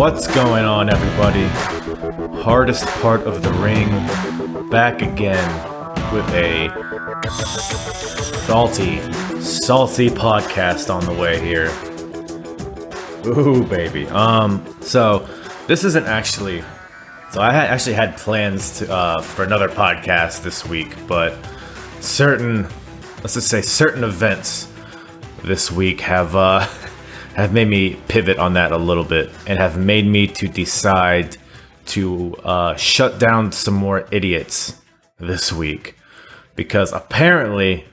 What's going on, everybody? Hardest part of the ring, back again with a salty podcast on the way here. Ooh, baby. So this isn't actually. So I actually had plans to for another podcast this week, but certain events this week have made me pivot on that a little bit and have made me to decide to shut down some more idiots this week, because apparently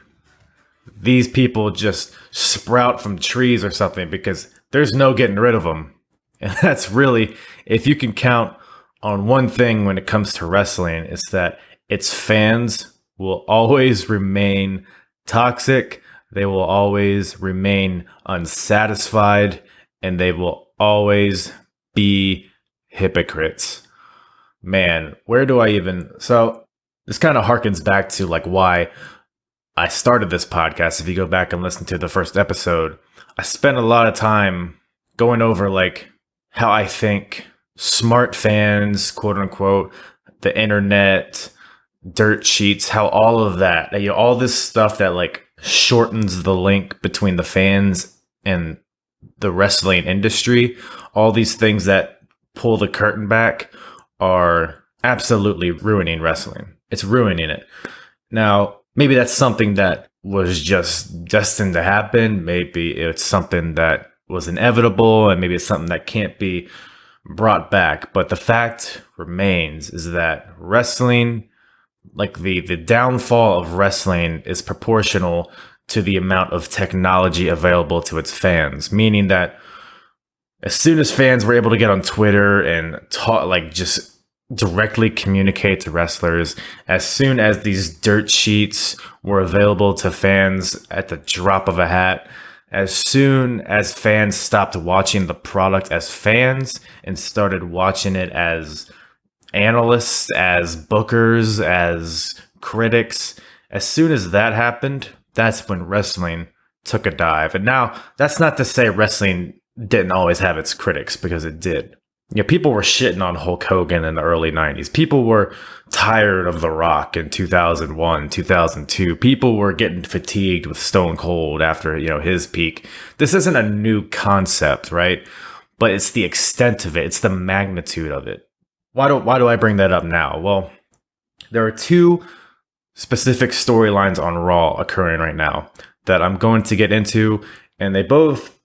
these people just sprout from trees or something, because there's no getting rid of them. And that's really, if you can count on one thing when it comes to wrestling, it's that its fans will always remain toxic. They will always remain unsatisfied, and they will always be hypocrites. Man, where do I even... So this kind of harkens back to like why I started this podcast. If you go back and listen to the first episode, I spent a lot of time going over like how I think smart fans, quote unquote, the internet, dirt sheets, how all of that, all this stuff that like shortens the link between the fans and the wrestling industry, all these things that pull the curtain back are absolutely ruining wrestling. It's ruining it. Now, maybe that's something that was just destined to happen. Maybe it's something that was inevitable, and maybe it's something that can't be brought back. But the fact remains is that wrestling, like the downfall of wrestling, is proportional to the amount of technology available to its fans. Meaning that as soon as fans were able to get on Twitter and talk, like just directly communicate to wrestlers, as soon as these dirt sheets were available to fans at the drop of a hat, as soon as fans stopped watching the product as fans and started watching it as analysts, as bookers, as critics, as soon as that happened, that's when wrestling took a dive. And now, that's not to say wrestling didn't always have its critics, because it did. People were shitting on Hulk Hogan in the early 90s. People were tired of The Rock in 2001, 2002. People were getting fatigued with Stone Cold after, his peak. This isn't a new concept, right? But it's the extent of it. It's the magnitude of it. Why do I bring that up now? Well, there are two specific storylines on Raw occurring right now that I'm going to get into, and they both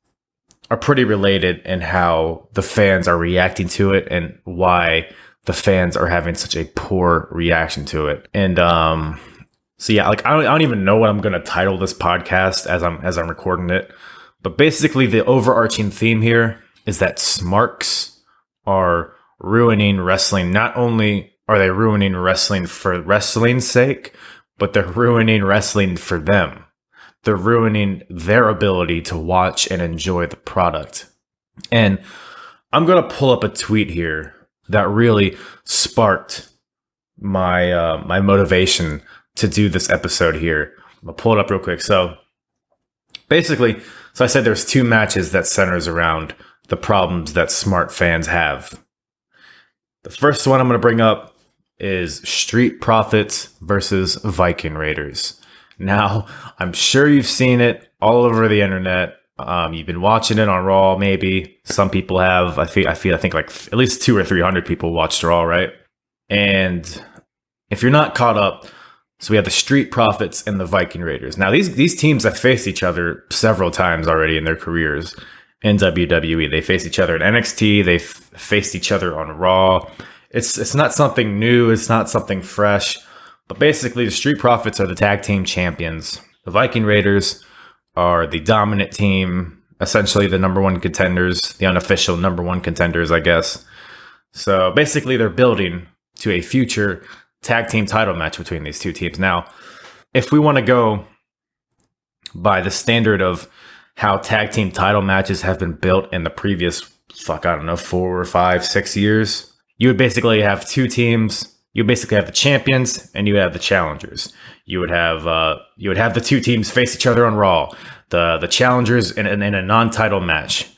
are pretty related in how the fans are reacting to it and why the fans are having such a poor reaction to it. And so yeah, like I don't even know what I'm going to title this podcast as I'm recording it, but basically the overarching theme here is that Smarks are ruining wrestling. Not only are they ruining wrestling for wrestling's sake, but they're ruining wrestling for them. They're ruining their ability to watch and enjoy the product. And I'm going to pull up a tweet here that really sparked my my motivation to do this episode here. I'll pull it up real quick. So basically, I said there's two matches that centers around the problems that smart fans have. The first one I'm going to bring up is Street Profits versus Viking Raiders. Now, I'm sure you've seen it all over the internet. You've been watching it on Raw, maybe. Some people have. I think like at least 200 or 300 people watched Raw, right? And if you're not caught up, so we have the Street Profits and the Viking Raiders. Now, these teams have faced each other several times already in their careers in WWE. They faced each other in NXT. They faced each other on Raw. It's not something new. It's not something fresh. But basically, the Street Profits are the tag team champions. The Viking Raiders are the dominant team, essentially the number one contenders, the unofficial number one contenders, I guess. So basically, they're building to a future tag team title match between these two teams. Now, if we want to go by the standard of how tag team title matches have been built in the previous, 4 or 5, 6 years, you would basically have two teams. You basically have the champions and you have the challengers. You would have the two teams face each other on Raw. The challengers in a non-title match.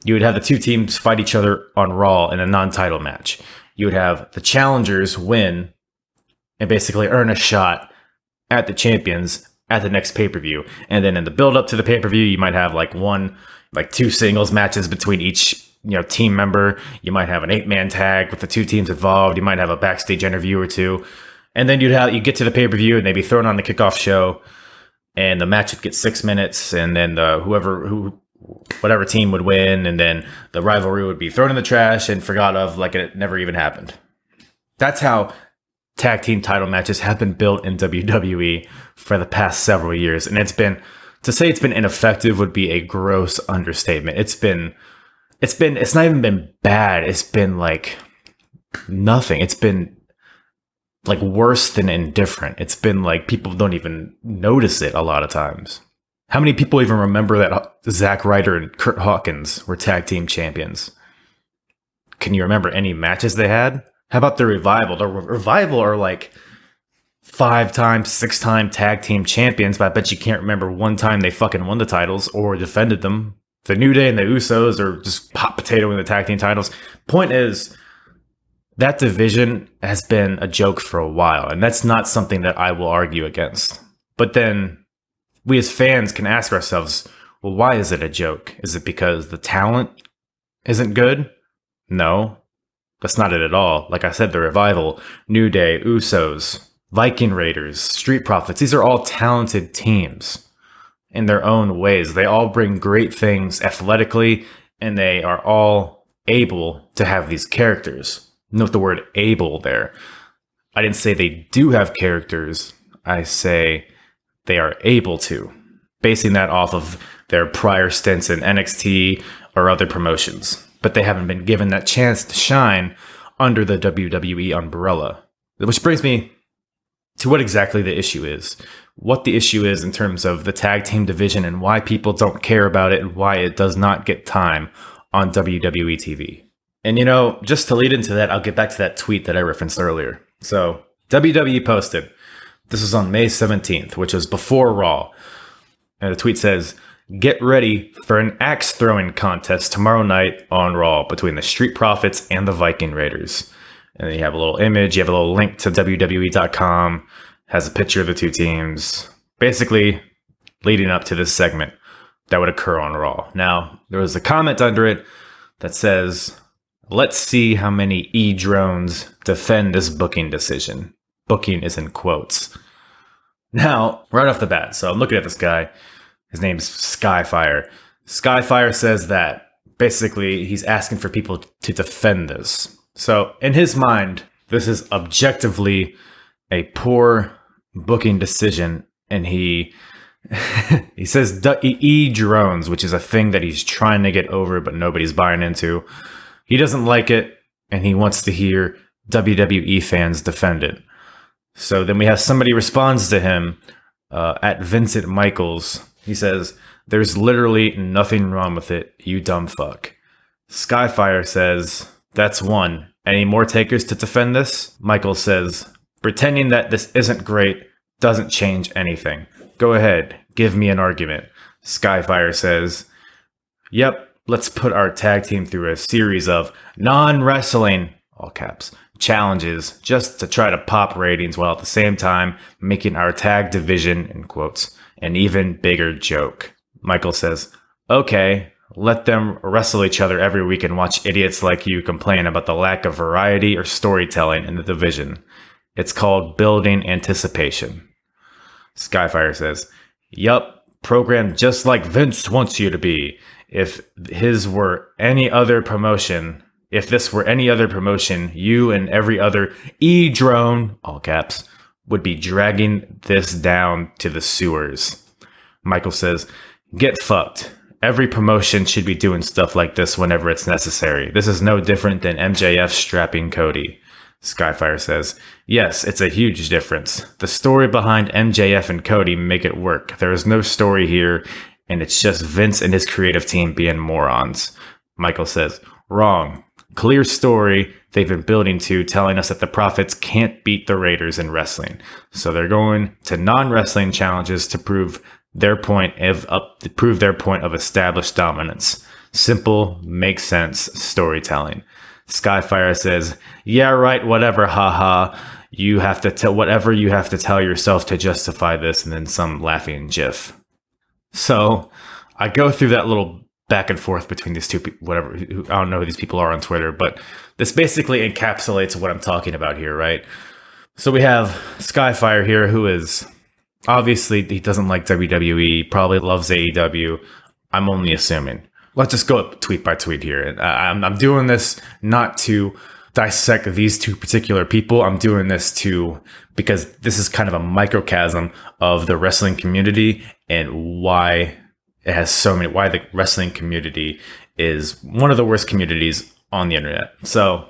You would have the two teams fight each other on Raw in a non-title match. You would have the challengers win and basically earn a shot at the champions at the next pay-per-view. And then in the build-up to the pay-per-view, you might have two singles matches between each team member. You might have an 8-man tag with the two teams involved. You might have a backstage interview or two. And then you get to the pay-per-view and they'd be thrown on the kickoff show. And the match would get 6 minutes. And then whatever team would win. And then the rivalry would be thrown in the trash and forgot of like it never even happened. That's how tag team title matches have been built in WWE for the past several years. And to say it's been ineffective would be a gross understatement. It's not even been bad. It's been like nothing. It's been like worse than indifferent. It's been like people don't even notice it a lot of times. How many people even remember that Zack Ryder and Kurt Hawkins were tag team champions? Can you remember any matches they had? How about the Revival? The Revival are like 5-time, 6-time tag team champions, but I bet you can't remember one time they fucking won the titles or defended them. The New Day and the Usos are just hot potato in the tag team titles. Point is, that division has been a joke for a while, and that's not something that I will argue against. But then we as fans can ask ourselves, well, why is it a joke? Is it because the talent isn't good? No, that's not it at all. Like I said, the Revival, New Day, Usos, Viking Raiders, Street Profits, these are all talented teams in their own ways. They all bring great things athletically, and they are all able to have these characters. Note the word able there. I didn't say they do have characters. I say they are able to, basing that off of their prior stints in NXT or other promotions. But they haven't been given that chance to shine under the WWE umbrella. Which brings me to what exactly the issue is. What the issue is in terms of the tag team division and why people don't care about it and why it does not get time on WWE TV. And just to lead into that, I'll get back to that tweet that I referenced earlier. So WWE posted, this was on May 17th, which was before Raw. And the tweet says, "Get ready for an axe throwing contest tomorrow night on Raw between the Street Profits and the Viking Raiders." And then you have a little image, you have a little link to WWE.com, has a picture of the two teams, basically leading up to this segment that would occur on Raw. Now, there was a comment under it that says, "Let's see how many E-drones defend this booking decision." Booking is in quotes. Now, right off the bat, so I'm looking at this guy. His name's Skyfire. Skyfire says that basically he's asking for people to defend this. So in his mind, this is objectively a poor booking decision. And he says E-drones, which is a thing that he's trying to get over, but nobody's buying into. He doesn't like it, and he wants to hear WWE fans defend it. So then we have somebody responds to him at Vincent Michaels. He says, "There's literally nothing wrong with it, you dumb fuck." Skyfire says, "That's one. Any more takers to defend this?" Michaels says, "Pretending that this isn't great doesn't change anything. Go ahead, give me an argument." Skyfire says, "Yep. Let's put our tag team through a series of non-wrestling," all caps, "challenges just to try to pop ratings while at the same time making our tag division," in quotes, "an even bigger joke." Michael says, "Okay, let them wrestle each other every week and watch idiots like you complain about the lack of variety or storytelling in the division. It's called building anticipation." Skyfire says, "Yup, programmed just like Vince wants you to be. If this were any other promotion, you and every other E-drone," all caps, "would be dragging this down to the sewers." Michael says, "Get fucked. Every promotion should be doing stuff like this whenever it's necessary. This is no different than MJF strapping Cody." Skyfire says, "Yes, it's a huge difference. The story behind MJF and Cody make it work. There is no story here, and it's just Vince and his creative team being morons." Michael says, "Wrong. Clear story they've been building to, telling us that the Profits can't beat the Raiders in wrestling. So they're going to non-wrestling challenges to prove their point of established dominance. Simple, makes sense storytelling. Skyfire says, yeah, right, whatever, haha. You have to tell whatever you have to tell yourself to justify this, and then some laughing gif. So I go through that little back and forth between these two people, whatever, I don't know who these people are on Twitter, but this basically encapsulates what I'm talking about here, right? So we have Skyfire here, who is obviously, he doesn't like WWE, probably loves AEW. I'm only assuming. Let's just go tweet by tweet here. And I'm doing this not to dissect these two particular people. I'm doing this because this is kind of a microcosm of the wrestling community and why it has why the wrestling community is one of the worst communities on the internet. So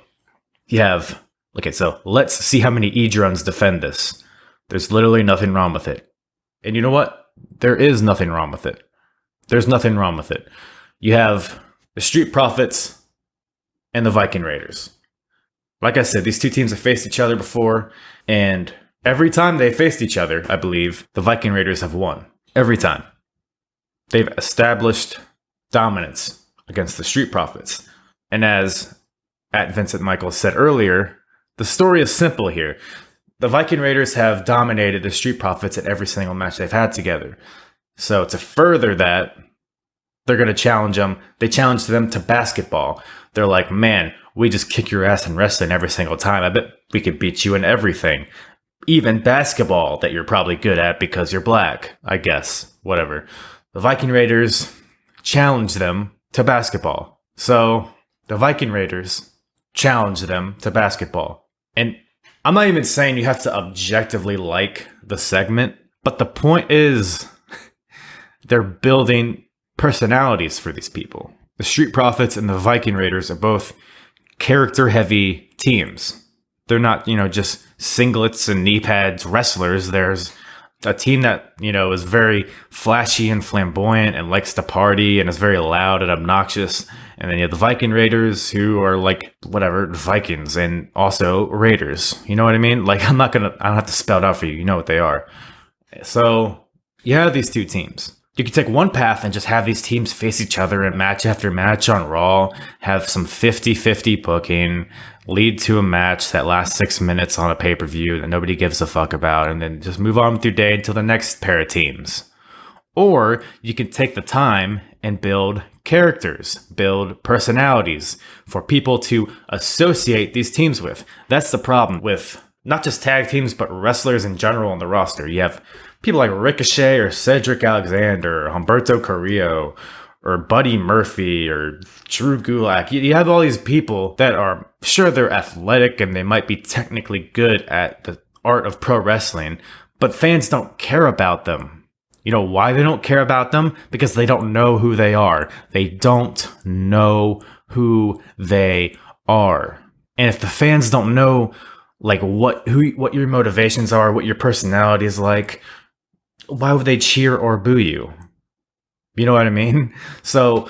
so let's see how many Edrons defend this. There's literally nothing wrong with it. And you know what? There is nothing wrong with it. There's nothing wrong with it. You have the Street Profits and the Viking Raiders. Like I said, these two teams have faced each other before, and every time they faced each other, I believe, the Viking Raiders have won. Every time. They've established dominance against the Street Profits. And as at Vincent Michaels said earlier, the story is simple here. The Viking Raiders have dominated the Street Profits at every single match they've had together. So to further that, they're going to challenge them. They challenge them to basketball. They're like, man, we just kick your ass in wrestling every single time. I bet we could beat you in everything. Even basketball that you're probably good at because you're black, I guess. Whatever. The Viking Raiders challenge them to basketball. So the Viking Raiders challenge them to basketball. And I'm not even saying you have to objectively like the segment, but the point is they're building personalities for these people. The Street Profits and the Viking Raiders are both character-heavy teams. They're not, just singlets and knee pads wrestlers. There's a team that, is very flashy and flamboyant and likes to party and is very loud and obnoxious. And then you have the Viking Raiders, who are like, whatever, Vikings and also Raiders. You know what I mean? Like, I don't have to spell it out for you. You know what they are. So you have these two teams. You could take one path and just have these teams face each other in match after match on Raw, have some 50-50 booking, lead to a match that lasts 6 minutes on a pay-per-view that nobody gives a fuck about, and then just move on with your day until the next pair of teams. Or you can take the time and build characters, build personalities for people to associate these teams with. That's the problem with not just tag teams, but wrestlers in general on the roster. You have people like Ricochet or Cedric Alexander or Humberto Carrillo or Buddy Murphy or Drew Gulak. You have all these people that are, sure, they're athletic and they might be technically good at the art of pro wrestling, but fans don't care about them. You know why they don't care about them? Because they don't know who they are. They don't know who they are. And if the fans don't know like what your motivations are, what your personality is like, why would they cheer or boo you? You know what I mean? So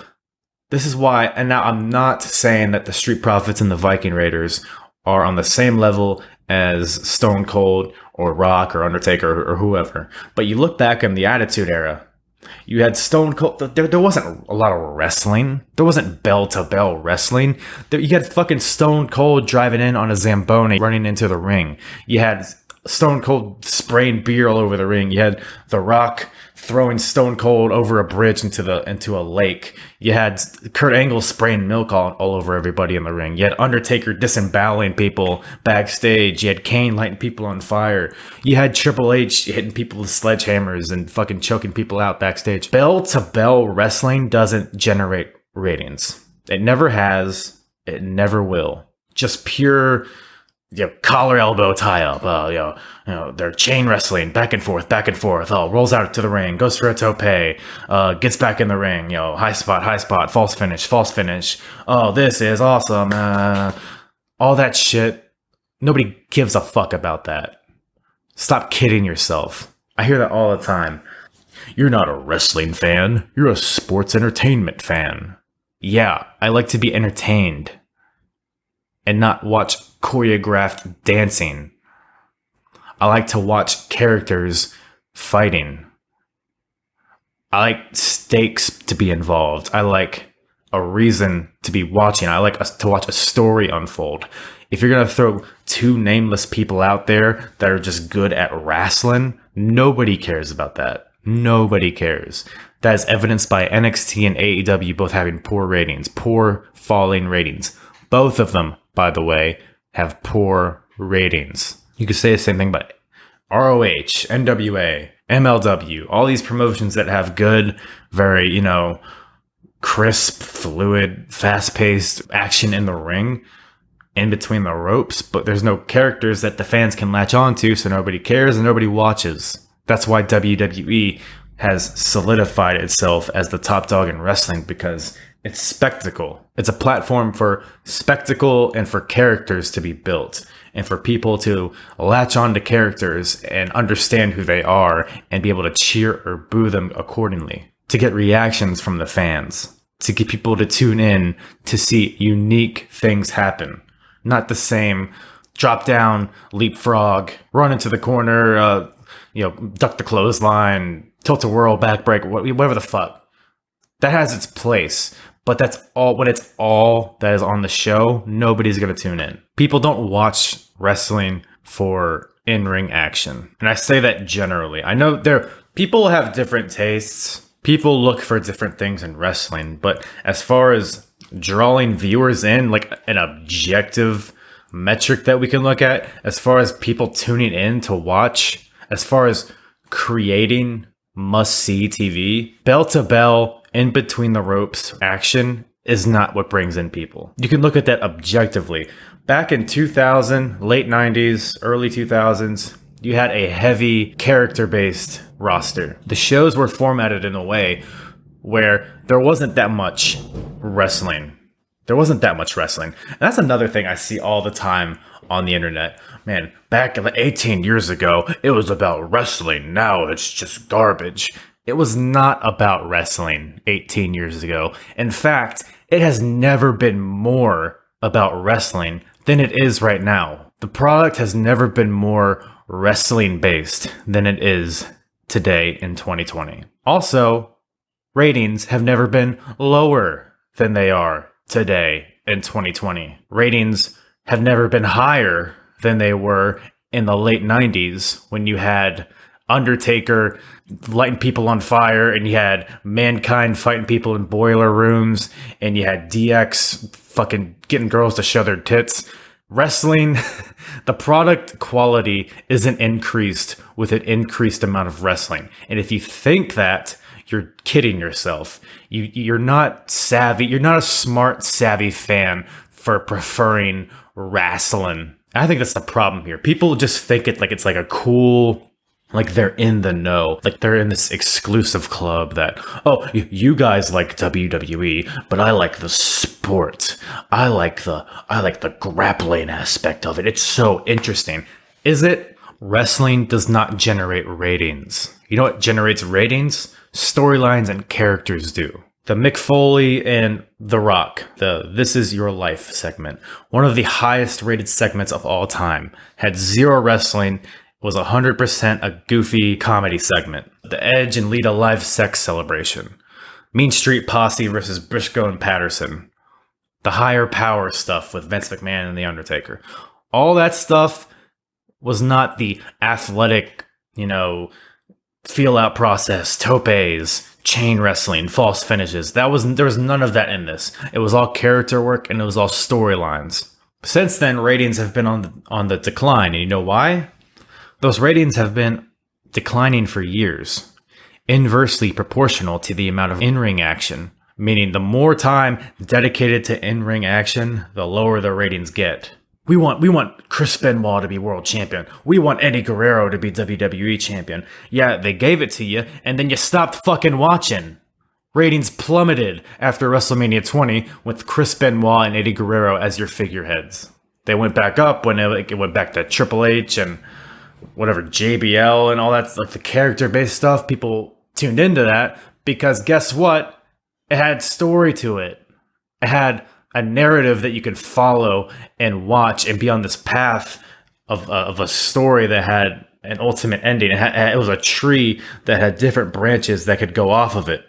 this is why, and now I'm not saying that the Street Profits and the Viking Raiders are on the same level as Stone Cold or Rock or Undertaker or whoever. But you look back in the Attitude Era, you had Stone Cold. There wasn't a lot of wrestling. There wasn't bell-to-bell wrestling. You had fucking Stone Cold driving in on a Zamboni, running into the ring. You had Stone Cold spraying beer all over the ring. You had The Rock throwing Stone Cold over a bridge into a lake. You had Kurt Angle spraying milk all over everybody in the ring. You had Undertaker disemboweling people backstage. You had Kane lighting people on fire. You had Triple H hitting people with sledgehammers and fucking choking people out backstage. Bell-to-bell wrestling doesn't generate ratings. It never has. It never will. Just pure collar elbow tie up. They're chain wrestling back and forth. Oh, rolls out to the ring, goes for a tope, gets back in the ring. High spot, false finish. Oh, this is awesome. All that shit. Nobody gives a fuck about that. Stop kidding yourself. I hear that all the time. You're not a wrestling fan. You're a sports entertainment fan. Yeah, I like to be entertained and not watch choreographed dancing. I like to watch characters fighting. I like stakes to be involved. I like a reason to be watching. I like us to watch a story unfold. If you're going to throw two nameless people out there that are just good at wrestling, nobody cares about that. Nobody cares. That is evidenced by NXT and AEW both having poor ratings, poor falling ratings. Both of them, by the way, have poor ratings. You could say the same thing about ROH, NWA, MLW, all these promotions that have good, very, crisp, fluid, fast-paced action in the ring, in between the ropes, but there's no characters that the fans can latch onto, so nobody cares and nobody watches. That's why WWE has solidified itself as the top dog in wrestling, because it's spectacle. It's a platform for spectacle and for characters to be built, and for people to latch on to characters and understand who they are and be able to cheer or boo them accordingly, to get reactions from the fans, to get people to tune in to see unique things happen. Not the same drop down, leapfrog, run into the corner, duck the clothesline, tilt a whirl, backbreak, whatever the fuck. That has its place, but that's all. When it's all that is on the show, nobody's gonna tune in. People don't watch wrestling for in-ring action, and I say that generally. I know people have different tastes. People look for different things in wrestling, but as far as drawing viewers in, like an objective metric that we can look at, as far as people tuning in to watch, as far as creating must-see TV, bell-to-bell, in between the ropes action is not what brings in people. You can look at that objectively. Back in 2000, late 90s, early 2000s, you had a heavy character-based roster. The shows were formatted in a way where there wasn't that much wrestling. And that's another thing I see all the time on the internet. Man, back 18 years ago, it was about wrestling. Now it's just garbage. It was not about wrestling 18 years ago. In fact, it has never been more about wrestling than it is right now. The product has never been more wrestling-based than it is today in 2020. Also, ratings have never been lower than they are today in 2020. Ratings have never been higher than they were in the late 90s when you had Undertaker lighting people on fire, and you had Mankind fighting people in boiler rooms, and you had DX fucking getting girls to show their tits. Wrestling, the product quality isn't increased with an increased amount of wrestling. And if you think that, you're kidding yourself. You're not savvy. You're not a smart, savvy fan for preferring wrestling. I think that's the problem here. People just think it's like a cool, like they're in the know, like they're in this exclusive club that, oh, you guys like WWE, but I like the sport. I like the grappling aspect of it. It's so interesting. Is it? Wrestling does not generate ratings. You know what generates ratings? Storylines and characters do. The Mick Foley and The Rock, the This Is Your Life segment, one of the highest rated segments of all time, had zero wrestling, was 100% a goofy comedy segment. The Edge and Lita live sex celebration. Mean Street Posse versus Briscoe and Patterson. The higher power stuff with Vince McMahon and The Undertaker. All that stuff was not the athletic, feel out process, topes, chain wrestling, false finishes. There was none of that in this. It was all character work and it was all storylines. Since then, ratings have been on the decline, and you know why? Those ratings have been declining for years, inversely proportional to the amount of in-ring action, meaning the more time dedicated to in-ring action, the lower the ratings get. We want Chris Benoit to be world champion. We want Eddie Guerrero to be WWE champion. Yeah, they gave it to you, and then you stopped fucking watching. Ratings plummeted after WrestleMania 20 with Chris Benoit and Eddie Guerrero as your figureheads. They went back up when it went back to Triple H and whatever, JBL and all that, like the character-based stuff. People tuned into that because guess what? It had story to it. It had a narrative that you could follow and watch and be on this path of a story that had an ultimate ending. It was a tree that had different branches that could go off of it.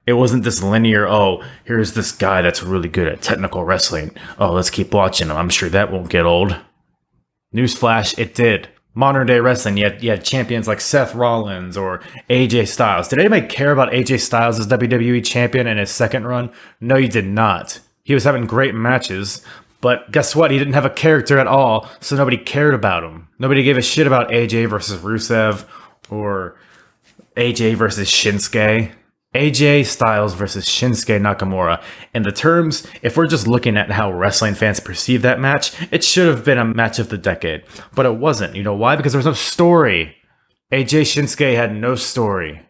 It wasn't this linear, oh, here's this guy that's really good at technical wrestling. Oh, let's keep watching him. I'm sure that won't get old. Newsflash, it did. Modern day wrestling, you had champions like Seth Rollins or AJ Styles. Did anybody care about AJ Styles as WWE champion in his second run? No, you did not. He was having great matches, but guess what? He didn't have a character at all, so nobody cared about him. Nobody gave a shit about AJ versus Rusev or AJ versus Shinsuke. AJ Styles versus Shinsuke Nakamura. In the terms, if we're just looking at how wrestling fans perceive that match, it should have been a match of the decade. But it wasn't. You know why? Because there was no story. AJ Shinsuke had no story.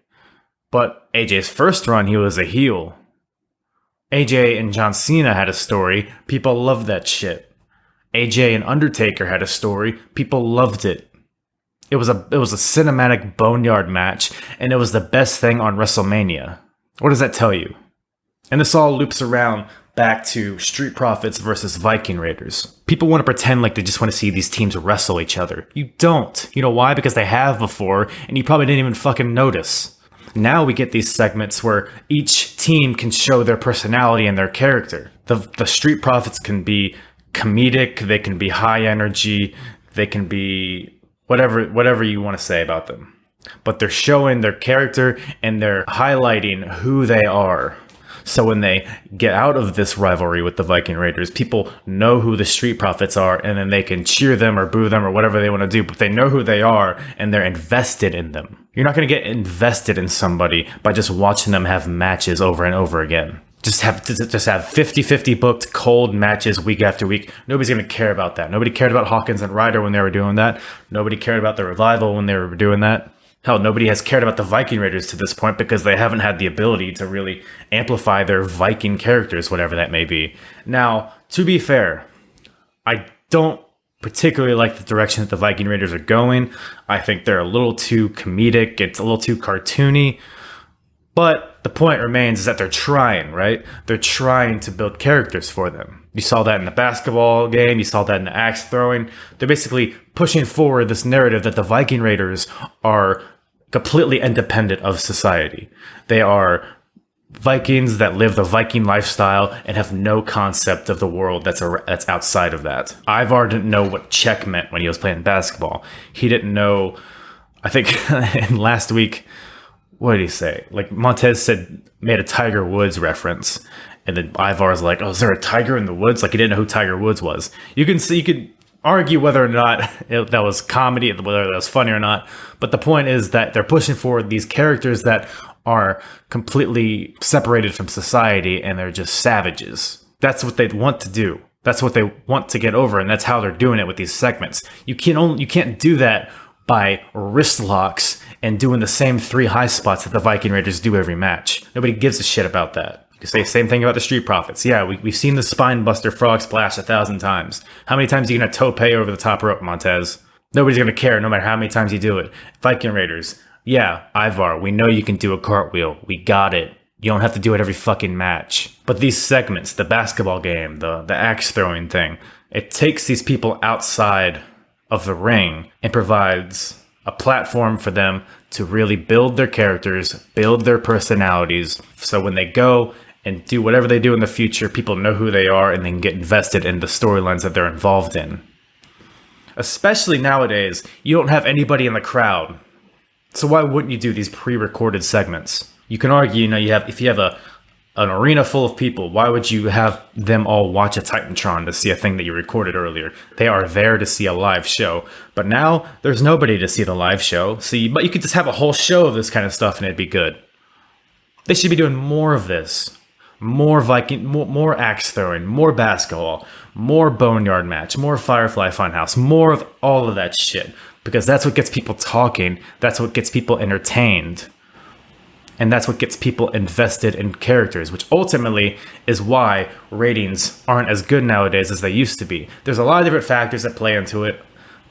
But AJ's first run, he was a heel. AJ and John Cena had a story. People loved that shit. AJ and Undertaker had a story. People loved it. It was a cinematic boneyard match, and it was the best thing on WrestleMania. What does that tell you? And this all loops around back to Street Profits versus Viking Raiders. People want to pretend like they just want to see these teams wrestle each other. You don't. You know why? Because they have before, and you probably didn't even fucking notice. Now we get these segments where each team can show their personality and their character. The Street Profits can be comedic, they can be high energy, they can be whatever you want to say about them. But they're showing their character and they're highlighting who they are. So when they get out of this rivalry with the Viking Raiders, people know who the Street Profits are, and then they can cheer them or boo them or whatever they want to do, but they know who they are and they're invested in them. You're not going to get invested in somebody by just watching them have matches over and over again. Just have 50-50 booked cold matches week after week. Nobody's going to care about that. Nobody cared about Hawkins and Ryder when they were doing that. Nobody cared about the Revival when they were doing that. Hell, nobody has cared about the Viking Raiders to this point because they haven't had the ability to really amplify their Viking characters, whatever that may be. Now, to be fair, I don't particularly like the direction that the Viking Raiders are going. I think they're a little too comedic. It's a little too cartoony. But the point remains is that they're trying, right? They're trying to build characters for them. You saw that in the basketball game. You saw that in the axe throwing. They're basically pushing forward this narrative that the Viking Raiders are completely independent of society. They are Vikings that live the Viking lifestyle and have no concept of the world that's outside of that. Ivar didn't know what check meant when he was playing basketball. He didn't know, I think last week, what did he say? Like Montez made a Tiger Woods reference, and then Ivar's like, "Oh, is there a tiger in the woods?" Like he didn't know who Tiger Woods was. You could argue whether or not that was comedy, whether that was funny or not. But the point is that they're pushing forward these characters that are completely separated from society, and they're just savages. That's what they want to do. That's what they want to get over, and that's how they're doing it with these segments. You can't do that by wrist locks and doing the same 3 high spots that the Viking Raiders do every match. Nobody gives a shit about that. You can say the same thing about the Street Profits. Yeah, we've seen the spine buster frog splash 1,000 times. How many times are you going to tope over the top rope, Montez? Nobody's going to care no matter how many times you do it. Viking Raiders. Yeah, Ivar, we know you can do a cartwheel. We got it. You don't have to do it every fucking match. But these segments, the basketball game, the axe throwing thing, it takes these people outside of the ring and provides a platform for them to really build their characters, build their personalities. So when they go and do whatever they do in the future, people know who they are and then get invested in the storylines that they're involved in. Especially nowadays, you don't have anybody in the crowd. So why wouldn't you do these pre-recorded segments? You can argue, if you have an arena full of people, why would you have them all watch a Titantron to see a thing that you recorded earlier? They are there to see a live show. But now, there's nobody to see the live show. But you could just have a whole show of this kind of stuff and it'd be good. They should be doing more of this. More Viking, more axe throwing, more basketball, more boneyard match, more Firefly Funhouse, more of all of that shit. Because that's what gets people talking. That's what gets people entertained. And that's what gets people invested in characters, which ultimately is why ratings aren't as good nowadays as they used to be. There's a lot of different factors that play into it,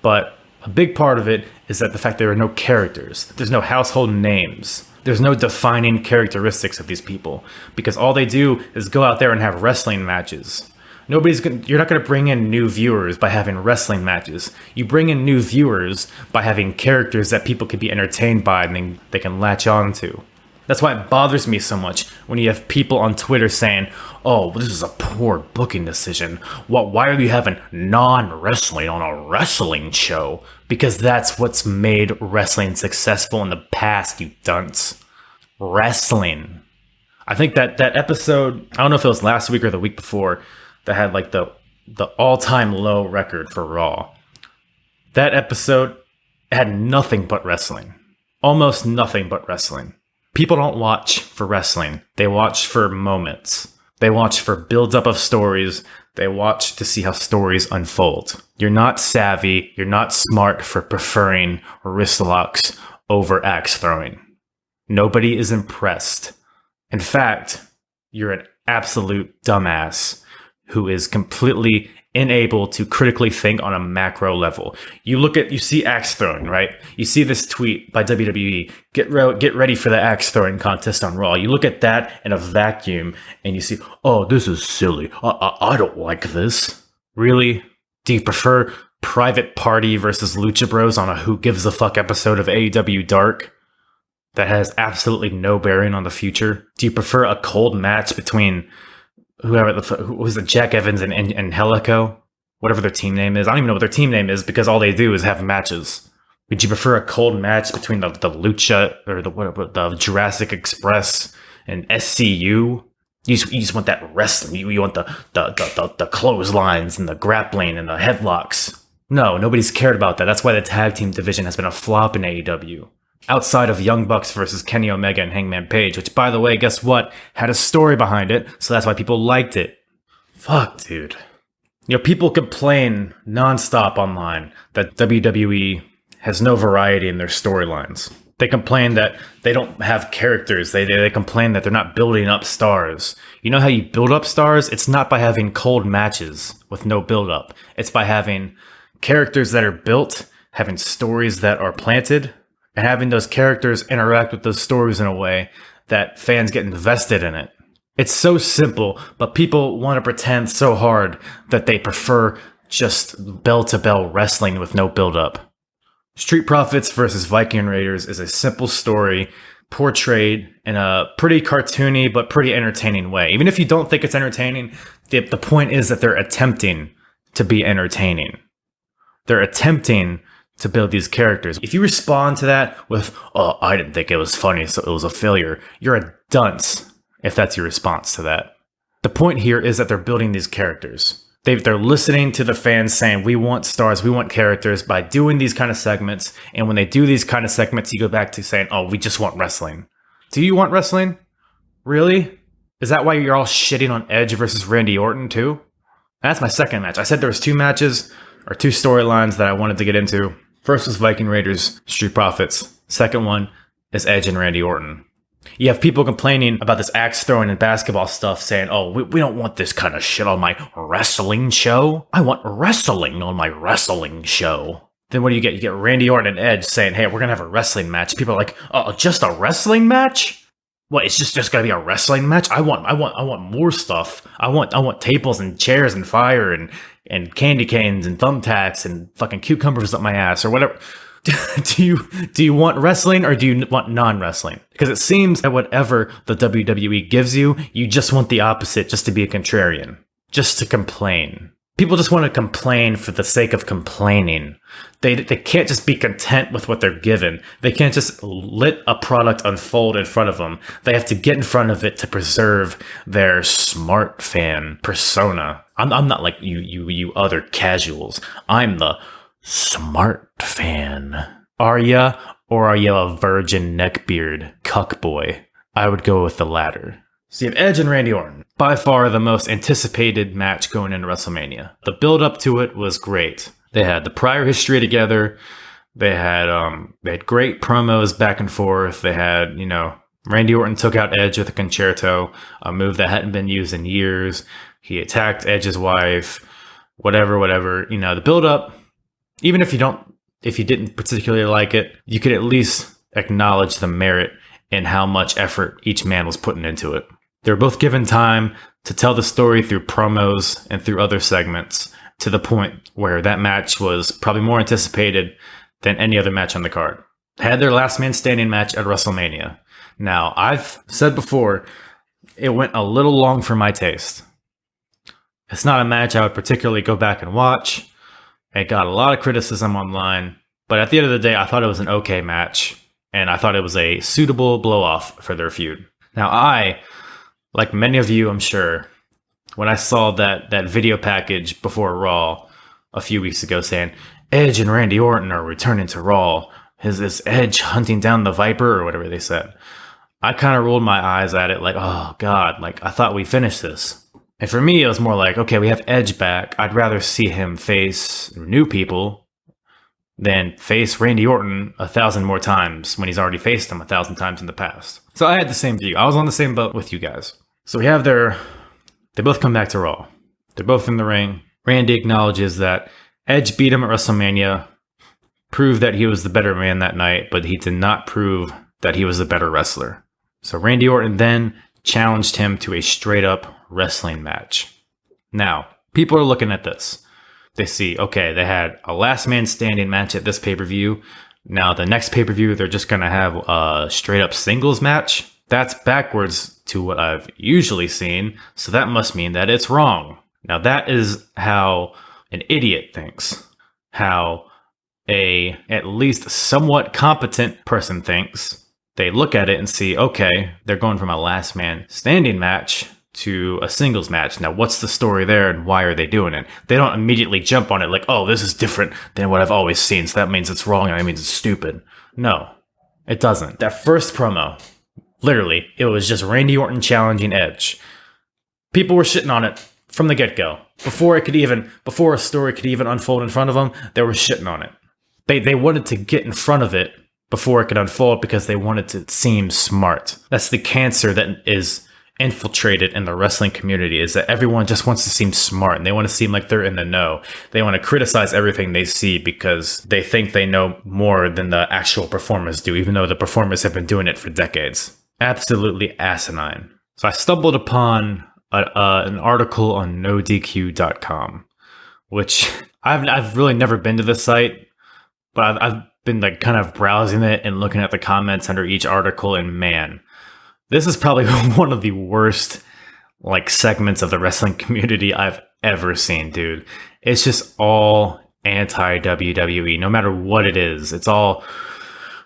but a big part of it is that the fact there are no characters. There's no household names. There's no defining characteristics of these people, because all they do is go out there and have wrestling matches. You're not going to bring in new viewers by having wrestling matches. You bring in new viewers by having characters that people can be entertained by and they can latch on to. That's why it bothers me so much when you have people on Twitter saying, oh, this is a poor booking decision. Why are you having non-wrestling on a wrestling show? Because that's what's made wrestling successful in the past, you dunce. Wrestling. I think that episode, I don't know if it was last week or the week before, that had like the all-time low record for Raw. That episode had nothing but wrestling. Almost nothing but wrestling. People don't watch for wrestling. They watch for moments. They watch for build-up of stories. They watch to see how stories unfold. You're not savvy. You're not smart for preferring wrist locks over axe throwing. Nobody is impressed. In fact, you're an absolute dumbass who is completely unable to critically think on a macro level. You see axe throwing, right? You see this tweet by WWE, get ready for the axe throwing contest on Raw. You look at that in a vacuum and you see, oh, this is silly. I don't like this. Really? Do you prefer Private Party versus Lucha Bros on a Who Gives a Fuck episode of AEW Dark that has absolutely no bearing on the future? Do you prefer a cold match between who was it, Jack Evans and Helico, whatever their team name is? I don't even know what their team name is because all they do is have matches. Would you prefer a cold match between the Lucha or the Jurassic Express and SCU? You just want that wrestling. You want the clotheslines and the grappling and the headlocks. No, nobody's cared about that. That's why the tag team division has been a flop in AEW. Outside of Young Bucks versus Kenny Omega and Hangman Page, which, by the way, guess what? Had a story behind it, so that's why people liked it. Fuck, dude. People complain nonstop online that WWE has no variety in their storylines. They complain that they don't have characters. They complain that they're not building up stars. You know how you build up stars? It's not by having cold matches with no build-up. It's by having characters that are built, having stories that are planted, and having those characters interact with those stories in a way that fans get invested in it. It's so simple, but people want to pretend so hard that they prefer just bell-to-bell wrestling with no build-up. Street Profits versus Viking Raiders is a simple story portrayed in a pretty cartoony but pretty entertaining way. Even if you don't think it's entertaining, the point is that they're attempting to be entertaining. They're attempting to build these characters. If you respond to that with, oh, I didn't think it was funny, so it was a failure, you're a dunce if that's your response to that. The point here is that they're building these characters. They're listening to the fans saying, we want stars, we want characters by doing these kind of segments. And when they do these kind of segments, you go back to saying, oh, we just want wrestling. Do you want wrestling? Really? Is that why you're all shitting on Edge versus Randy Orton too? That's my second match. I said there was two matches or two storylines that I wanted to get into. First was Viking Raiders, Street Profits. Second one is Edge and Randy Orton. You have people complaining about this axe throwing and basketball stuff saying, oh, we don't want this kind of shit on my wrestling show. I want wrestling on my wrestling show. Then what do you get? You get Randy Orton and Edge saying, hey, we're going to have a wrestling match. People are like, oh, just a wrestling match? What, it's just going to be a wrestling match? I want more stuff. I want tables and chairs and fire and candy canes and thumbtacks and fucking cucumbers up my ass or whatever. Do you want wrestling or do you want non-wrestling? Because it seems that whatever the WWE gives you, you just want the opposite just to be a contrarian, just to complain. People just want to complain for the sake of complaining. They can't just be content with what they're given. They can't just let a product unfold in front of them. They have to get in front of it to preserve their smart fan persona. I'm not like you other casuals. I'm the smart fan. Are ya, or are you a virgin neckbeard cuckboy? I would go with the latter. So you have Edge and Randy Orton. By far the most anticipated match going into WrestleMania. The build up to it was great. They had the prior history together. They had great promos back and forth. They had, Randy Orton took out Edge with a concerto, a move that hadn't been used in years. He attacked Edge's wife, whatever. The build up, even if you didn't particularly like it, you could at least acknowledge the merit in how much effort each man was putting into it. They were both given time to tell the story through promos and through other segments to the point where that match was probably more anticipated than any other match on the card. had their last man standing match at WrestleMania. Now, I've said before, it went a little long for my taste. It's not a match I would particularly go back and watch. It got a lot of criticism online, but at the end of the day, I thought it was an okay match, and I thought it was a suitable blow-off for their feud. Now, I, like many of you, I'm sure, when I saw that video package before Raw a few weeks ago saying, Edge and Randy Orton are returning to Raw, is Edge hunting down the Viper, or whatever they said, I kind of rolled my eyes at it like, oh God, like I thought we finished this. And for me, it was more like, okay, we have Edge back. I'd rather see him face new people than face Randy Orton 1,000 more times when he's already faced him 1,000 times in the past. So I had the same view. I was on the same boat with you guys. So we have they both come back to Raw. They're both in the ring. Randy acknowledges that Edge beat him at WrestleMania, proved that he was the better man that night, but he did not prove that he was the better wrestler. So Randy Orton then challenged him to a straight up wrestling match. Now, people are looking at this. They see, okay, they had a last man standing match at this pay-per-view. Now, the next pay-per-view, they're just going to have a straight up singles match. That's backwards to what I've usually seen, so that must mean that it's wrong. Now, that is how an idiot thinks. How a at least somewhat competent person thinks. They look at it and see, okay, they're going from a last man standing match to a singles match. Now, what's the story there and why are they doing it? They don't immediately jump on it like, oh, this is different than what I've always seen, so that means it's wrong and that means it's stupid. No, it doesn't. That first promo, literally, it was just Randy Orton challenging Edge. People were shitting on it from the get-go. Before a story could even unfold in front of them, they were shitting on it. They wanted to get in front of it before it could unfold because they wanted to seem smart. That's the cancer that is infiltrated in the wrestling community, is that everyone just wants to seem smart and they want to seem like they're in the know. They want to criticize everything they see because they think they know more than the actual performers do, even though the performers have been doing it for decades. Absolutely asinine. So I stumbled upon an article on NoDQ.com, which I've really never been to this site, but I've been like kind of browsing it and looking at the comments under each article, and man, this is probably one of the worst like segments of the wrestling community I've ever seen, dude. It's just all anti-WWE, no matter what it is. It's all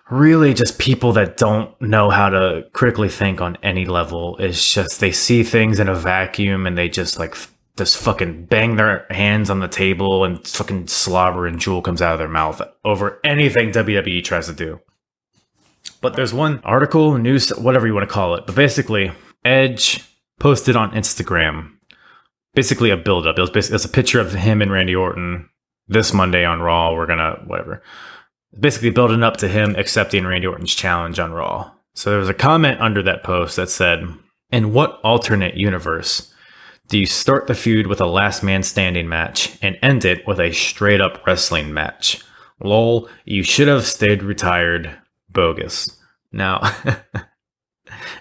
really just people that don't know how to critically think on any level. It's just they see things in a vacuum and they just fucking bang their hands on the table and fucking slobber and drool comes out of their mouth over anything WWE tries to do. But there's one article, news, whatever you want to call it. But basically, Edge posted on Instagram basically a build-up. It's a picture of him and Randy Orton this Monday on Raw. We're gonna, whatever. Basically building up to him accepting Randy Orton's challenge on Raw. So there was a comment under that post that said, in what alternate universe do you start the feud with a last man standing match and end it with a straight up wrestling match? Lol, you should have stayed retired. Bogus. Now,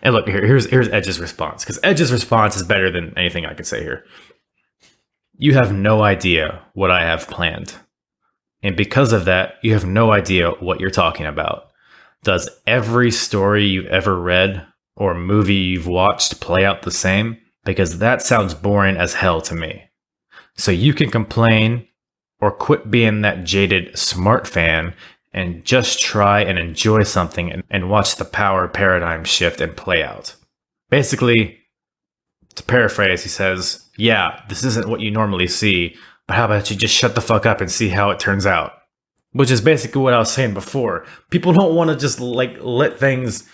and look, here's Edge's response, because Edge's response is better than anything I could say here. You have no idea what I have planned. And because of that, you have no idea what you're talking about. Does every story you've ever read or movie you've watched play out the same? Because that sounds boring as hell to me. So you can complain or quit being that jaded smart fan and just try and enjoy something and watch the power paradigm shift and play out. Basically, to paraphrase, he says, yeah, this isn't what you normally see, but how about you just shut the fuck up and see how it turns out? Which is basically what I was saying before. People don't want to just let things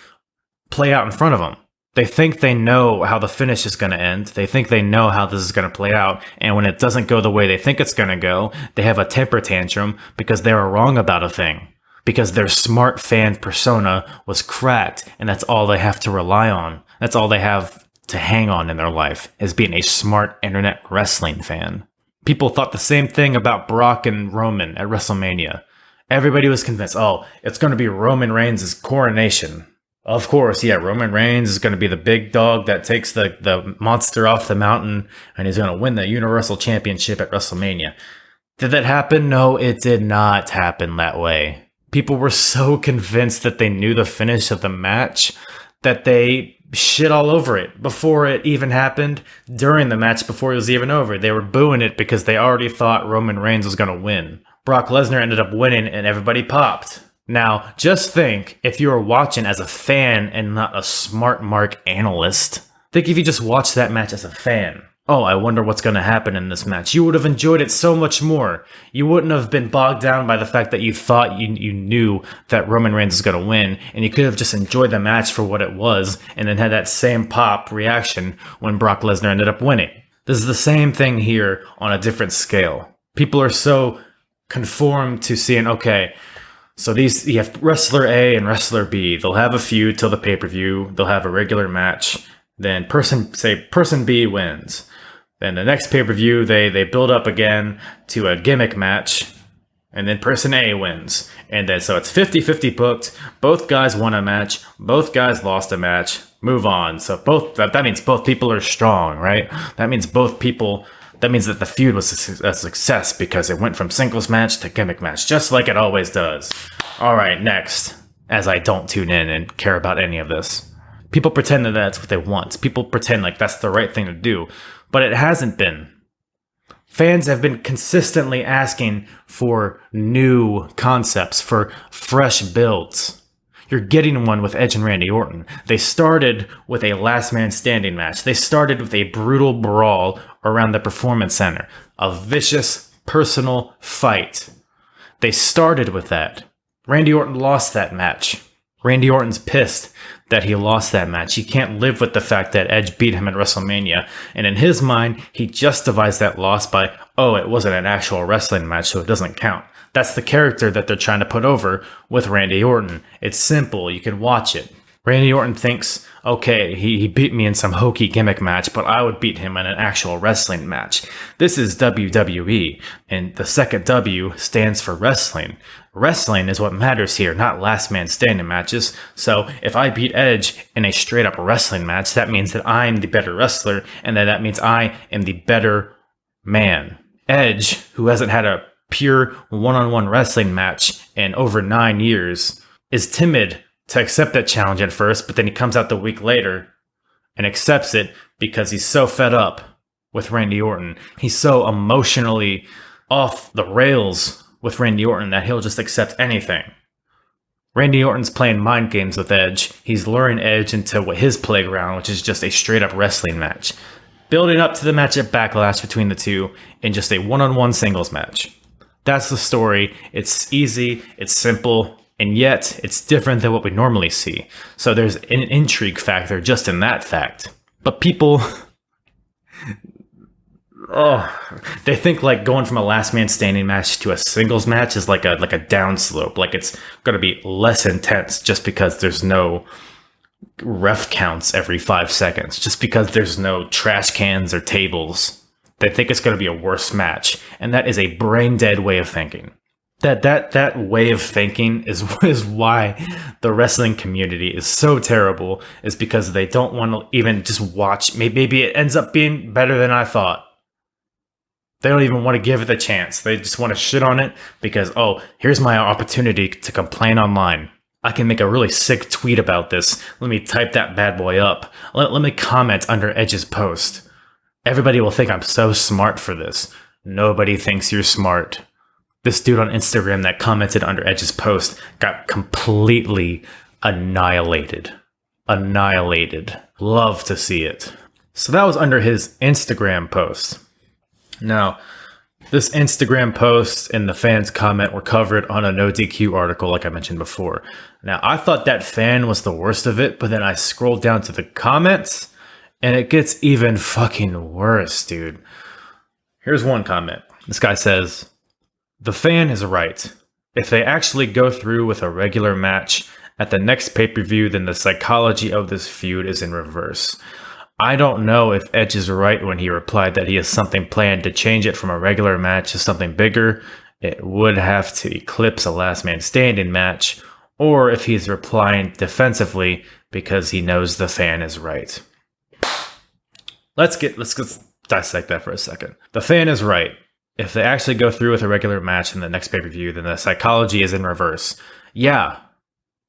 play out in front of them. They think they know how the finish is going to end. They think they know how this is going to play out. And when it doesn't go the way they think it's going to go, they have a temper tantrum because they were wrong about a thing. Because their smart fan persona was cracked. And that's all they have to rely on. That's all they have to hang on in their life, is being a smart internet wrestling fan. People thought the same thing about Brock and Roman at WrestleMania. Everybody was convinced, oh, it's going to be Roman Reigns' coronation. Of course, yeah, Roman Reigns is going to be the big dog that takes the monster off the mountain, and he's going to win the Universal Championship at WrestleMania. Did that happen? No, it did not happen that way. People were so convinced that they knew the finish of the match that they shit all over it before it even happened, during the match, before it was even over. They were booing it because they already thought Roman Reigns was going to win. Brock Lesnar ended up winning and everybody popped. Now, just think if you were watching as a fan and not a smart mark analyst. Think if you just watched that match as a fan. Oh, I wonder what's going to happen in this match. You would have enjoyed it so much more. You wouldn't have been bogged down by the fact that you thought you knew that Roman Reigns was going to win, and you could have just enjoyed the match for what it was, and then had that same pop reaction when Brock Lesnar ended up winning. This is the same thing here on a different scale. People are so conformed to seeing, okay, so you have wrestler A and wrestler B. They'll have a feud till the pay-per-view. They'll have a regular match. Then person B wins. Then the next pay-per-view, they build up again to a gimmick match, and then person A wins. And then so it's 50-50 booked. Both guys won a match. Both guys lost a match. Move on. So that means both people are strong, right? That means that the feud was a success because it went from singles match to gimmick match, just like it always does. All right, next. As I don't tune in and care about any of this. People pretend that that's what they want. People pretend like that's the right thing to do. But it hasn't been. Fans have been consistently asking for new concepts, for fresh builds. You're getting one with Edge and Randy Orton. They started with a last man standing match. They started with a brutal brawl around the Performance Center. A vicious, personal fight. They started with that. Randy Orton lost that match. Randy Orton's pissed that he lost that match. He can't live with the fact that Edge beat him at WrestleMania. And in his mind, he justifies that loss by, oh, it wasn't an actual wrestling match, so it doesn't count. That's the character that they're trying to put over with Randy Orton. It's simple. You can watch it. Randy Orton thinks, okay, he beat me in some hokey gimmick match, but I would beat him in an actual wrestling match. This is WWE, and the second W stands for wrestling. Wrestling is what matters here, not last man standing matches. So if I beat Edge in a straight up wrestling match, that means that I'm the better wrestler, and that means I am the better man. Edge, who hasn't had a pure one-on-one wrestling match in over 9 years, is timid to accept that challenge at first, but then he comes out the week later and accepts it because he's so fed up with Randy Orton. He's so emotionally off the rails with Randy Orton that he'll just accept anything. Randy Orton's playing mind games with Edge. He's luring Edge into his playground, which is just a straight up wrestling match. Building up to the match at Backlash between the two in just a one-on-one singles match. That's the story. It's easy, it's simple, and yet it's different than what we normally see. So there's an intrigue factor just in that fact. But people, they think like going from a last man standing match to a singles match is like a downslope. Like it's going to be less intense just because there's no ref counts every 5 seconds. Just because there's no trash cans or tables. They think it's going to be a worse match. And that is a brain dead way of thinking. That way of thinking is why the wrestling community is so terrible, is because they don't want to even just watch. Maybe it ends up being better than I thought. They don't even want to give it a chance. They just want to shit on it because, oh, here's my opportunity to complain online. I can make a really sick tweet about this. Let me type that bad boy up. Let me comment under Edge's post. Everybody will think I'm so smart for this. Nobody thinks you're smart. This dude on Instagram that commented under Edge's post got completely annihilated. Love to see it. So that was under his Instagram post. Now, this Instagram post and the fans' comment were covered on a No DQ article like I mentioned before. Now, I thought that fan was the worst of it, but then I scrolled down to the comments and it gets even fucking worse, dude. Here's one comment. This guy says, "The fan is right. If they actually go through with a regular match at the next pay-per-view, then the psychology of this feud is in reverse. I don't know if Edge is right when he replied that he has something planned to change it from a regular match to something bigger. It would have to eclipse a last man standing match, or if he's replying defensively because he knows the fan is right." Let's dissect that for a second. The fan is right. If they actually go through with a regular match in the next pay-per-view, then the psychology is in reverse. Yeah,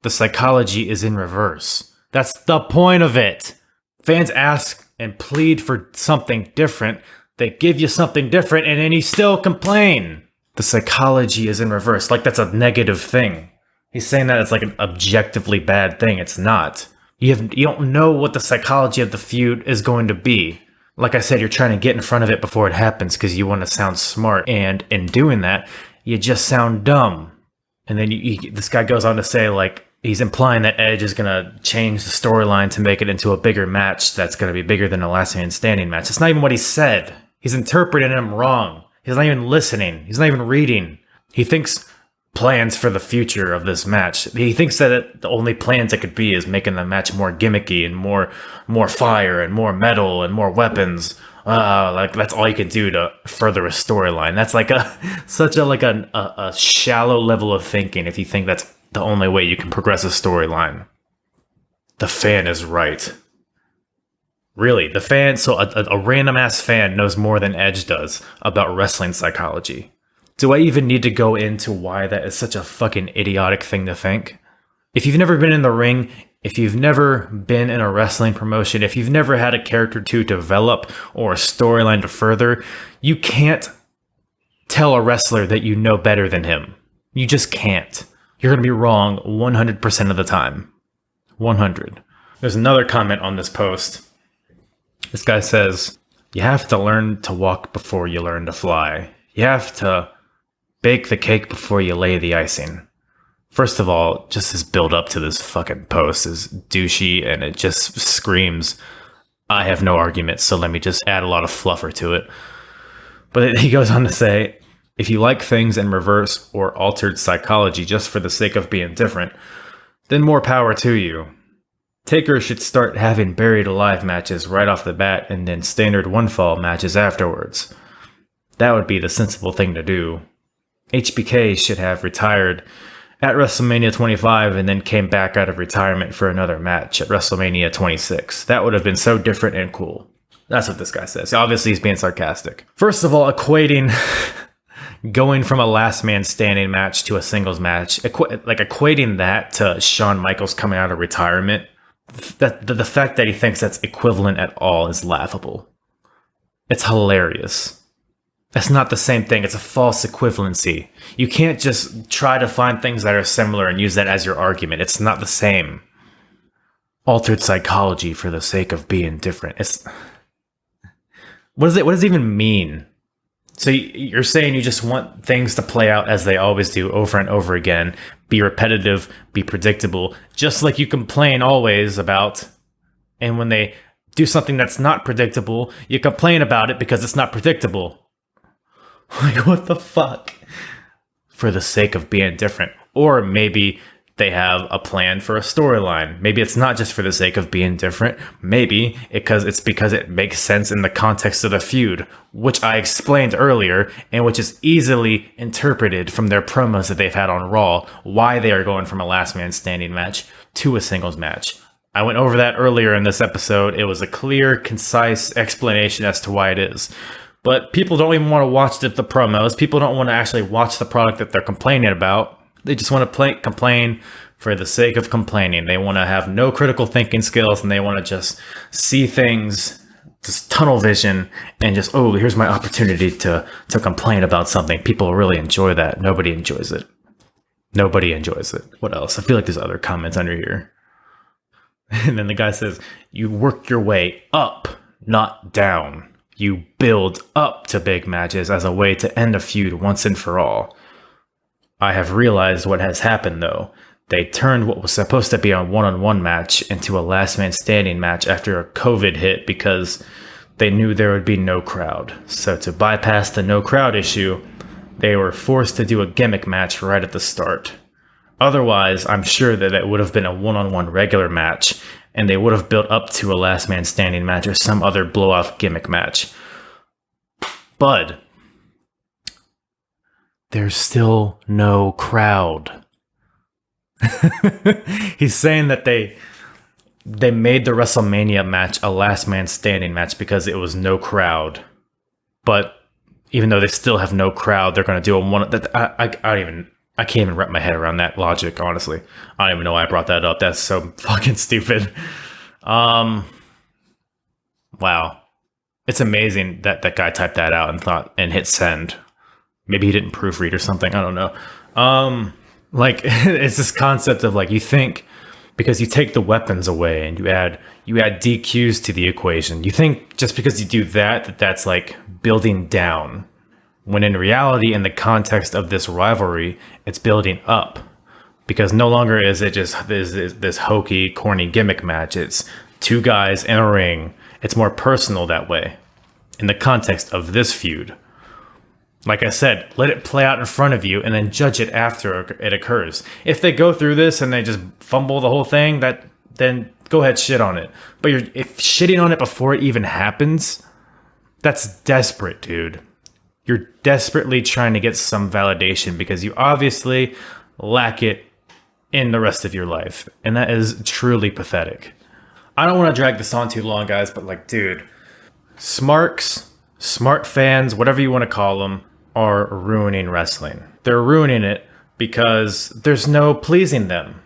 the psychology is in reverse. That's the point of it. Fans ask and plead for something different. They give you something different, and then you still complain. The psychology is in reverse. Like that's a negative thing. He's saying that it's like an objectively bad thing. It's not. You don't know what the psychology of the feud is going to be. Like I said, you're trying to get in front of it before it happens because you want to sound smart. And in doing that, you just sound dumb. And then this guy goes on to say, like, he's implying that Edge is going to change the storyline to make it into a bigger match that's going to be bigger than a last man standing match. It's not even what he said. He's interpreting him wrong. He's not even listening. He's not even reading. He thinks plans for the future of this match. He thinks that the only plans it could be is making the match more gimmicky and more fire and more metal and more weapons. Like that's all you can do to further a storyline. That's like such a shallow level of thinking if you think that's the only way you can progress a storyline. The fan is right. Really, the fan, so a random ass fan knows more than Edge does about wrestling psychology. Do I even need to go into why that is such a fucking idiotic thing to think? If you've never been in the ring, if you've never been in a wrestling promotion, if you've never had a character to develop or a storyline to further, you can't tell a wrestler that you know better than him. You just can't. You're going to be wrong 100% of the time. 100. There's another comment on this post. This guy says, you have to learn to walk before you learn to fly. You have to bake the cake before you lay the icing. First of all, just his build up to this fucking post is douchey and it just screams, I have no argument, so let me just add a lot of fluffer to it. But he goes on to say, if you like things in reverse or altered psychology just for the sake of being different, then more power to you. Taker should start having buried alive matches right off the bat and then standard one fall matches afterwards. That would be the sensible thing to do. HBK should have retired at WrestleMania 25 and then came back out of retirement for another match at WrestleMania 26. That would have been so different and cool. That's what this guy says. Obviously, he's being sarcastic. First of all, equating going from a last man standing match to a singles match, equating that to Shawn Michaels coming out of retirement, the fact that he thinks that's equivalent at all is laughable. It's hilarious. That's not the same thing. It's a false equivalency. You can't just try to find things that are similar and use that as your argument. It's not the same. Altered psychology for the sake of being different. What does it even mean? So you're saying you just want things to play out as they always do over and over again, be repetitive, be predictable, just like you complain always about. And when they do something that's not predictable, you complain about it because it's not predictable. Like, what the fuck? For the sake of being different. Or maybe they have a plan for a storyline. Maybe it's not just for the sake of being different. Maybe it's because it makes sense in the context of the feud, which I explained earlier, and which is easily interpreted from their promos that they've had on Raw, why they are going from a last man standing match to a singles match. I went over that earlier in this episode. It was a clear, concise explanation as to why it is. But people don't even want to watch the promos. People don't want to actually watch the product that they're complaining about. They just want to complain for the sake of complaining. They want to have no critical thinking skills, and they want to just see things, just tunnel vision, and just, oh, here's my opportunity to complain about something. People really enjoy that. Nobody enjoys it. Nobody enjoys it. What else? I feel like there's other comments under here. And then the guy says, you work your way up, not down. You build up to big matches as a way to end a feud once and for all. I have realized what has happened, though. They turned what was supposed to be a one-on-one match into a last man standing match after a COVID hit because they knew there would be no crowd. So to bypass the no crowd issue, they were forced to do a gimmick match right at the start. Otherwise, I'm sure that it would have been a one-on-one regular match, and they would have built up to a last man standing match or some other blow-off gimmick match. But there's still no crowd. He's saying that they made the WrestleMania match a last man standing match because it was no crowd. But even though they still have no crowd, they're going to do a one. I I can't even wrap my head around that logic, honestly. I don't even know why I brought that up. That's so fucking stupid. Wow. It's amazing that that guy typed that out and hit send. Maybe he didn't proofread or something. I don't know. Like it's this concept of like, you think because you take the weapons away and you add DQs to the equation, you think just because you do that that's like building down. When in reality, in the context of this rivalry, it's building up. Because no longer is it just this hokey, corny gimmick match. It's two guys in a ring. It's more personal that way. In the context of this feud. Like I said, let it play out in front of you and then judge it after it occurs. If they go through this and they just fumble the whole thing, then go ahead, shit on it. But if shitting on it before it even happens, that's desperate, dude. You're desperately trying to get some validation because you obviously lack it in the rest of your life. And that is truly pathetic. I don't want to drag this on too long, guys, but like, dude, Smarks, smart fans, whatever you want to call them, are ruining wrestling. They're ruining it because there's no pleasing them.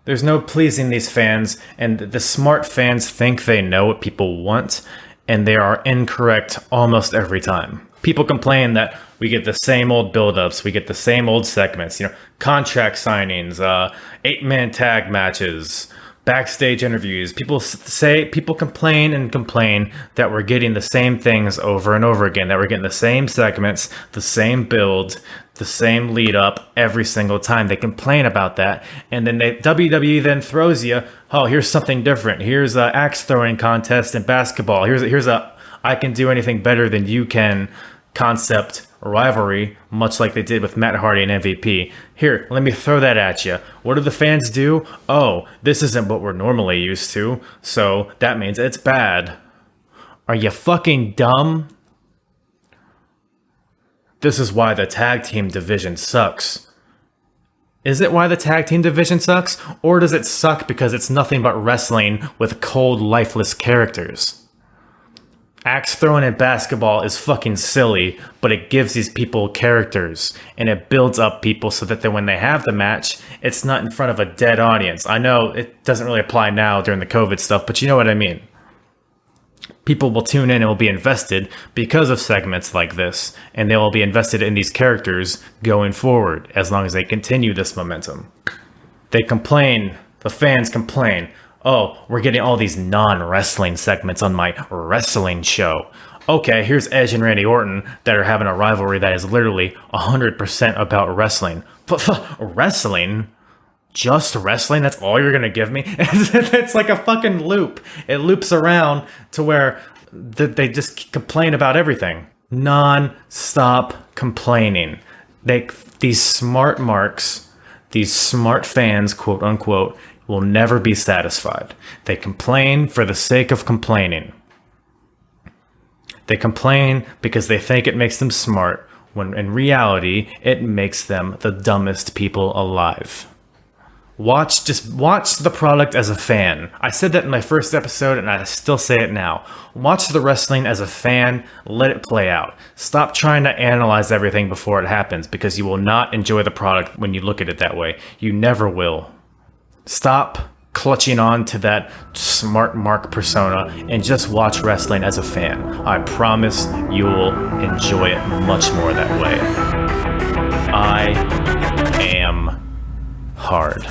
There's no pleasing these fans, and the smart fans think they know what people want, and they are incorrect almost every time. People complain that we get the same old build-ups, we get the same old segments, contract signings, 8-man tag matches, backstage interviews. People complain and complain that we're getting the same things over and over again, that we're getting the same segments, the same build, the same lead up every single time. They complain about that, and then WWE then throws you, oh, here's something different. Here's a axe throwing contest in basketball. Here's a I can do anything better than you can concept rivalry, much like they did with Matt Hardy and MVP. Here, let me throw that at you. What do the fans do? Oh, this isn't what we're normally used to, so that means it's bad. Are you fucking dumb? This is why the tag team division sucks. Is it why the tag team division sucks? Or does it suck because it's nothing but wrestling with cold, lifeless characters? Axe throwing in basketball is fucking silly, but it gives these people characters, and it builds up people so that then when they have the match, it's not in front of a dead audience. I know it doesn't really apply now during the COVID stuff, but you know what I mean. People will tune in and will be invested because of segments like this, and they will be invested in these characters going forward as long as they continue this momentum. They complain, the fans complain, oh, we're getting all these non-wrestling segments on my wrestling show. Okay, here's Edge and Randy Orton that are having a rivalry that is literally 100% about wrestling. Wrestling? Just wrestling? That's all you're going to give me? It's like a fucking loop. It loops around to where they just complain about everything. Non-stop complaining. These smart marks, these smart fans, quote unquote, will never be satisfied. They complain for the sake of complaining. They complain because they think it makes them smart, when in reality, it makes them the dumbest people alive. Just watch the product as a fan. I said that in my first episode, and I still say it now. Watch the wrestling as a fan, let it play out. Stop trying to analyze everything before it happens, because you will not enjoy the product when you look at it that way. You never will. Stop clutching on to that smart mark persona and just watch wrestling as a fan. I promise you'll enjoy it much more that way. I am hard.